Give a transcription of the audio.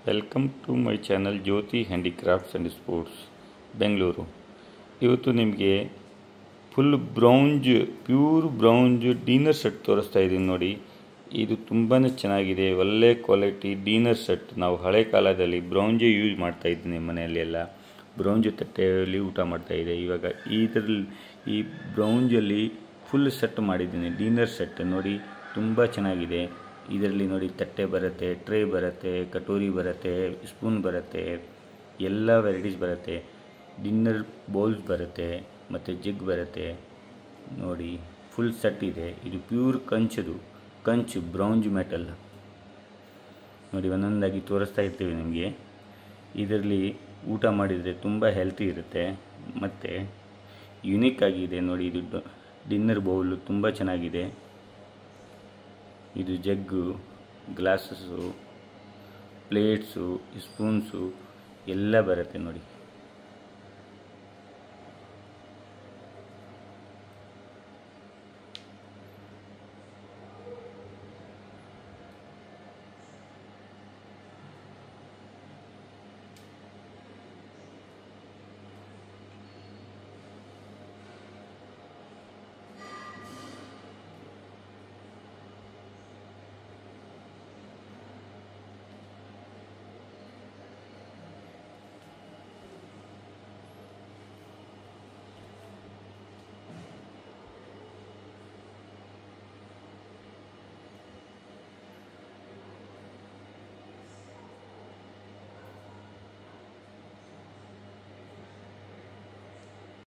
Welcome to my channel Jyoti handicrafts and sports Bengaluru. ಇವತ್ತು ನಿಮಗೆ full bronze pure bronze dinner set ತೋರಿಸ್ತಾ ಇದ್ದೀನಿ ನೋಡಿ. ಇದು ತುಂಬಾ ಚೆನ್ನಾಗಿದೆ, ಒಳ್ಳೆ ಕ್ವಾಲಿಟಿ ಡೀನರ್ ಸೆಟ್. ನಾವು ಹಳೆ ಕಾಲದಲ್ಲಿ ಬ್ರೌಂಜೇ ಯೂಸ್ ಮಾಡ್ತಾ ಇದ್ದೀನಿ, ಮನೆಯಲ್ಲಿ ಎಲ್ಲ ಬ್ರೌಂಜ್ ತಟ್ಟೆಯಲ್ಲಿ ಊಟ ಮಾಡ್ತಾಯಿದ್ದೆ. ಇವಾಗ ಇದರಲ್ಲಿ ಈ ಬ್ರೌಂಜಲ್ಲಿ ಫುಲ್ ಸೆಟ್ ಮಾಡಿದ್ದೀನಿ, ಡೀನರ್ ಸೆಟ್ ನೋಡಿ. ತುಂಬ ಚೆನ್ನಾಗಿದೆ. ಇದರಲ್ಲಿ ನೋಡಿ ತಟ್ಟೆ ಬರುತ್ತೆ, ಟ್ರೇ ಬರುತ್ತೆ, ಕಟೋರಿ ಬರುತ್ತೆ, ಸ್ಪೂನ್ ಬರುತ್ತೆ, ಎಲ್ಲ ವೆರೈಟೀಸ್ ಬರುತ್ತೆ. ಡಿನ್ನರ್ ಬೌಲ್ಸ್ ಬರುತ್ತೆ ಮತ್ತು ಜಗ್ ಬರುತ್ತೆ ನೋಡಿ. ಫುಲ್ ಸೆಟ್ ಇದೆ. ಇದು ಪ್ಯೂರ್ ಕಂಚು ಬ್ರೌಂಜ್ ಮೆಟಲ್ ನೋಡಿ. ಒಂದೊಂದಾಗಿ ತೋರಿಸ್ತಾ ಇರ್ತೀವಿ ನಿಮಗೆ. ಇದರಲ್ಲಿ ಊಟ ಮಾಡಿದರೆ ತುಂಬ ಹೆಲ್ತಿ ಇರುತ್ತೆ ಮತ್ತು ಯುನೀಕ್ ಆಗಿದೆ ನೋಡಿ. ಇದು ಡಿನ್ನರ್ ಬೌಲು ತುಂಬ ಚೆನ್ನಾಗಿದೆ. ಇದು ಜಗ್ಗು, ಗ್ಲಾಸಸ್ಸು, ಪ್ಲೇಟ್ಸು, ಸ್ಪೂನ್ಸು ಎಲ್ಲ ಬರುತ್ತೆ ನೋಡಿ.